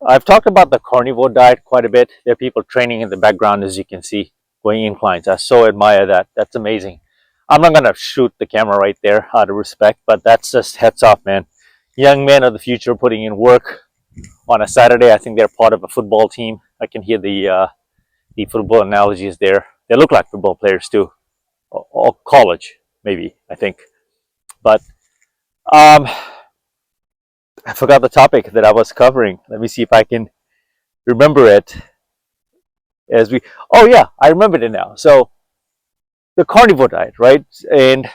I've talked about the carnivore diet quite a bit. There are people training in the background, as you can see, going inclines. I so admire that. That's amazing. I'm not going to shoot the camera right there out of respect, but that's just heads off, man. Young men of the future putting in work on a Saturday. I think they're part of a football team. I can hear the football analogies there. They look like football players too, or college maybe, I think. But um, I forgot the topic that I was covering. Let me see if I can remember it as we. Oh yeah, I remembered it now. So the carnivore diet, right? And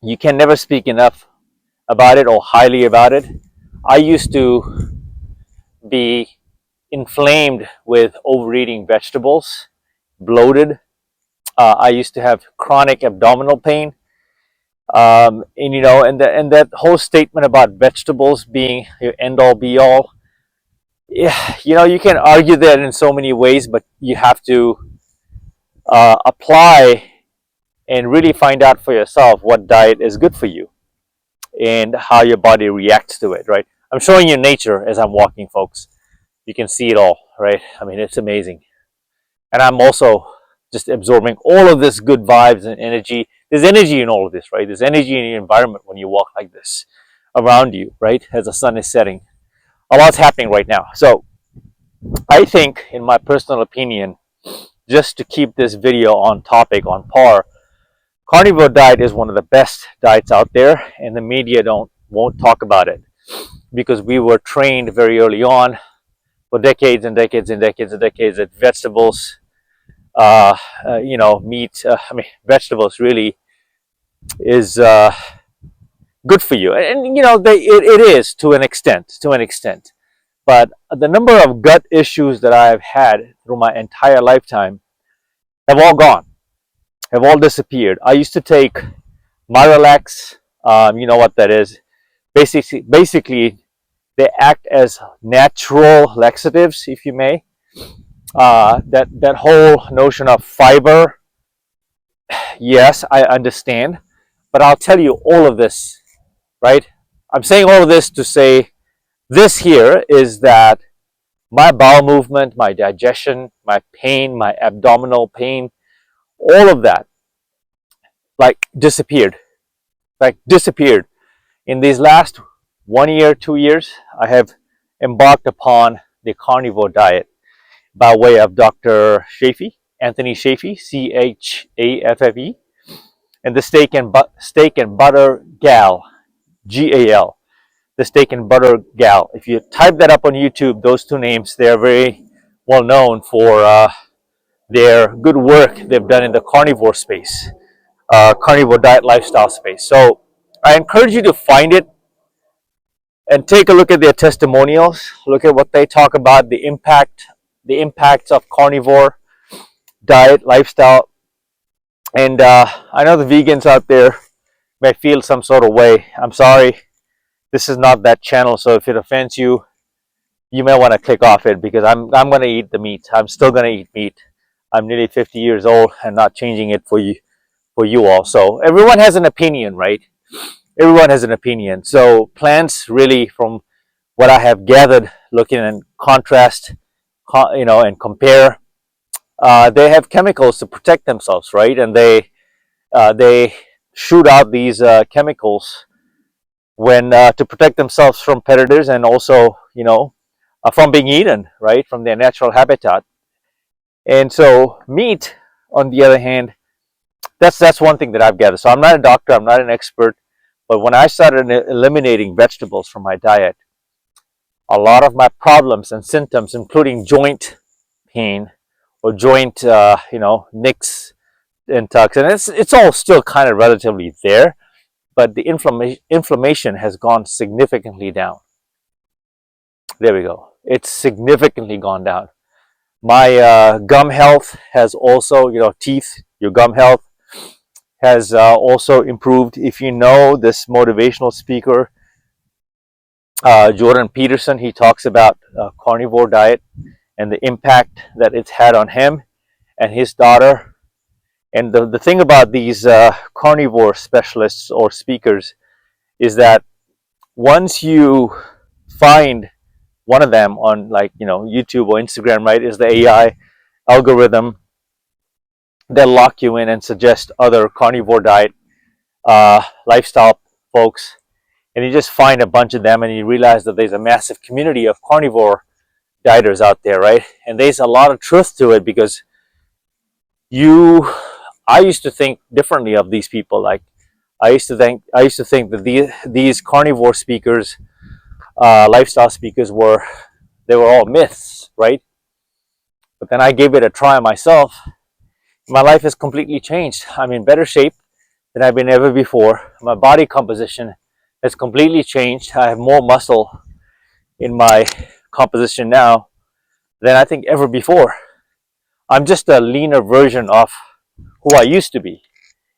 you can never speak enough about it or highly about it. I used to be inflamed with overeating vegetables, bloated. I used to have chronic abdominal pain. And and that whole statement about vegetables being your end all be all. Yeah, you can argue that in so many ways, but you have to apply and really find out for yourself what diet is good for you and how your body reacts to it, right? I'm showing you nature as I'm walking, folks. You can see it all, right? I mean, it's amazing. And I'm also just absorbing all of this good vibes and energy. There's energy in all of this, right? There's energy in your environment when you walk like this around you, right? As the sun is setting. A lot's happening right now. So I think, in my personal opinion, just to keep this video on topic, on par, carnivore diet is one of the best diets out there, and the media won't talk about it because we were trained very early on for decades and decades and decades and decades that vegetables, meat, vegetables really is good for you, and it is to an extent. But the number of gut issues that I've had through my entire lifetime have all gone, have all disappeared. I used to take Miralax. You know what that is? Basically, they act as natural laxatives, if you may. That whole notion of fiber, yes, I understand, but I'll tell you all of this, right? I'm saying all of this to say this here is that my bowel movement, my digestion, my pain, my abdominal pain, all of that, disappeared. Disappeared. In these last 1 year, 2 years, I have embarked upon the carnivore diet by way of Dr. Shafee, Anthony Shafee, Chaffe, and the steak and butter gal, GAL. The steak and butter gal. If you type that up on YouTube, those two names, they're very well known for their good work they've done in the carnivore space, carnivore diet lifestyle space. So I encourage you to find it and take a look at their testimonials. Look at what they talk about, the impacts of carnivore diet lifestyle. And I know the vegans out there may feel some sort of way. I'm sorry. This is not that channel, so if it offends you, you may want to click off it because I'm going to eat the meat. I'm still going to eat meat. I'm nearly 50 years old and not changing it for you all. So everyone has an opinion, right? Everyone has an opinion. So plants really, from what I have gathered, looking and contrast, and compare, they have chemicals to protect themselves, right? And they shoot out these chemicals when to protect themselves from predators and also from being eaten, right, from their natural habitat. And so meat, on the other hand, that's one thing that I've gathered. So I'm not a doctor, I'm not an expert, but when I started eliminating vegetables from my diet, a lot of my problems and symptoms, including joint pain or joint nicks and tucks, and it's all still kind of relatively there, but the inflammation has gone significantly down. There we go. It's significantly gone down. My gum health has also, teeth, your gum health has also improved. If you know this motivational speaker, Jordan Peterson, he talks about carnivore diet and the impact that it's had on him and his daughter. And the thing about these carnivore specialists or speakers is that once you find one of them on, like, YouTube or Instagram, right, is the AI algorithm that lock you in and suggest other carnivore diet lifestyle folks, and you just find a bunch of them, and you realize that there's a massive community of carnivore dieters out there, right? And there's a lot of truth to it, because I used to think differently of these people. Like, I used to think that these carnivore speakers, lifestyle speakers, were all myths, right? But then I gave it a try myself. My life has completely changed. I'm in better shape than I've been ever before. My body composition has completely changed. I have more muscle in my composition now than I think ever before. I'm just a leaner version of who I used to be,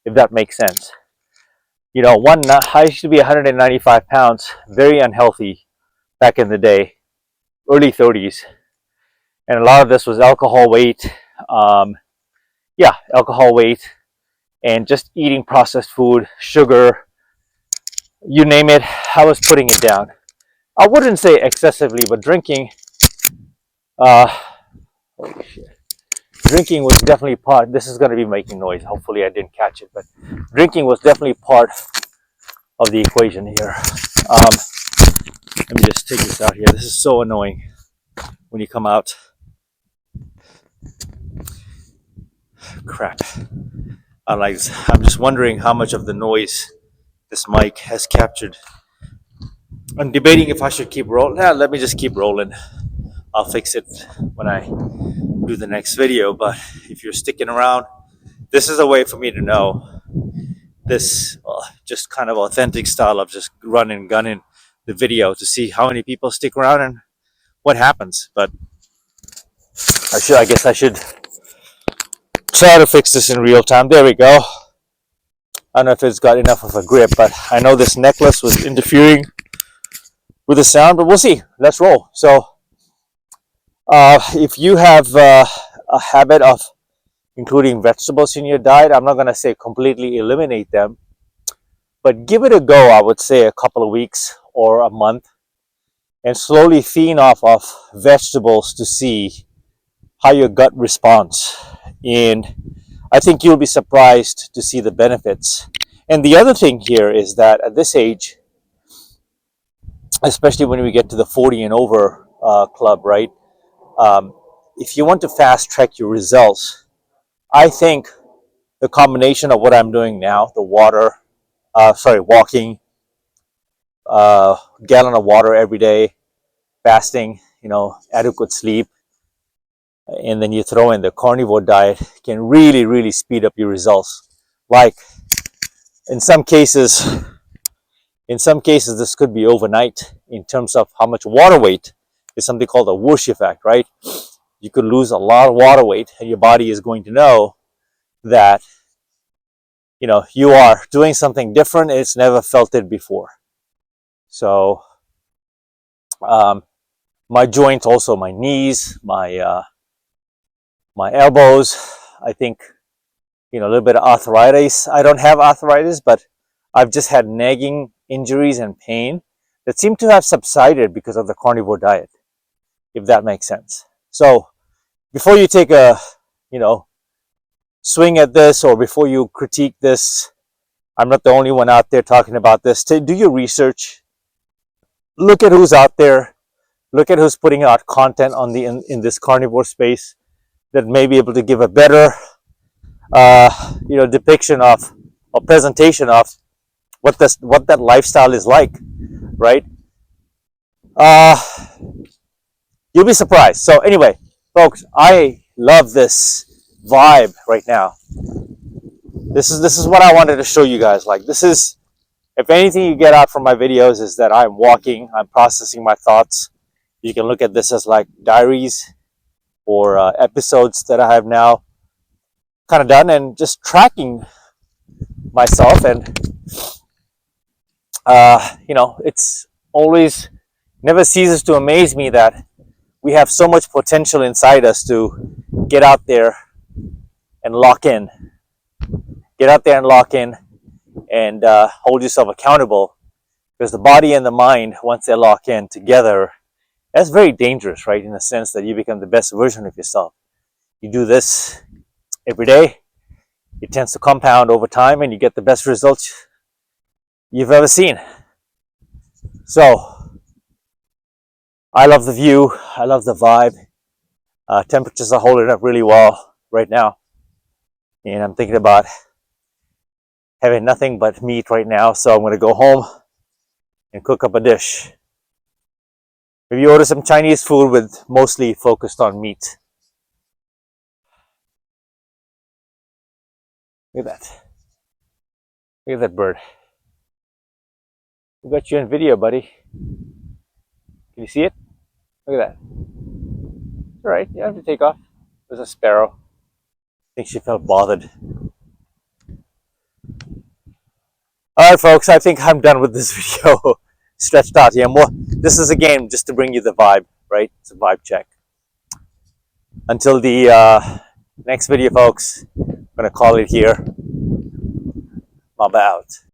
if that makes sense. I used to be 195 pounds, very unhealthy back in the day, early 30s. And a lot of this was alcohol weight, alcohol weight, and just eating processed food, sugar, you name it, I was putting it down. I wouldn't say excessively, but drinking, holy shit. Drinking was definitely part. This is going to be making noise. Hopefully I didn't catch it, but drinking was definitely part of the equation here. Let me just take this out here. This is so annoying when you come out. Crap. I'm just wondering how much of the noise this mic has captured. I'm debating if I should keep rolling. Let me just keep rolling. I'll fix it when I do the next video. But if you're sticking around, this is a way for me to know this just kind of authentic style of just running and gunning the video to see how many people stick around and what happens. But I guess I should try to fix this in real time. There we go. I don't know if it's got enough of a grip, but I know this necklace was interfering with the sound, but we'll see. Let's roll. So if you have a habit of including vegetables in your diet, I'm not going to say completely eliminate them, but give it a go. I would say a couple of weeks or a month, and slowly feed off of vegetables to see how your gut responds. And I think you'll be surprised to see the benefits. And the other thing here is that at this age, especially when we get to the 40 and over club, right? If you want to fast track your results, I think the combination of what I'm doing now, the walking, gallon of water every day, fasting, adequate sleep, and then you throw in the carnivore diet, can really, really speed up your results. Like in some cases, this could be overnight in terms of how much water weight. Is something called a whoosh effect, right? You could lose a lot of water weight, and your body is going to know that you are doing something different. It's never felt it before. So my joints, also my knees, my elbows, I think a little bit of arthritis. I don't have arthritis, but I've just had nagging injuries and pain that seem to have subsided because of the carnivore diet, if that makes sense. So before you take a swing at this, or before you critique this, I'm not the only one out there talking about this. Do your research. Look at who's out there. Look at who's putting out content on in this carnivore space that may be able to give a better depiction of, or presentation of what that lifestyle is like, right? You'll be surprised. So anyway, folks, I love this vibe right now. This is what I wanted to show you guys. Like, this is, if anything you get out from my videos, is that I'm walking, I'm processing my thoughts. You can look at this as like diaries or episodes that I have now kind of done, and just tracking myself. And it's always, never ceases to amaze me that we have so much potential inside us to get out there and lock in. Get out there and lock in, and hold yourself accountable, because the body and the mind, once they lock in together, That's very dangerous, right? In the sense that you become the best version of yourself. You do this every day, it tends to compound over time, and you get the best results you've ever seen. So, I love the view, I love the vibe. Temperatures are holding up really well right now, and I'm thinking about having nothing but meat right now, so I'm going to go home and cook up a dish. Maybe order some Chinese food with mostly focused on meat. Look at that. Look at that bird. We got you on video, buddy. Can you see it? Look at that. All right, you have to take off. There's a sparrow. I think she felt bothered. All right, folks, I think I'm done with this video. Stretched out here more. This is a game just to bring you the vibe, right? It's a vibe check. Until the next video, folks, I'm going to call it here. Mamba out.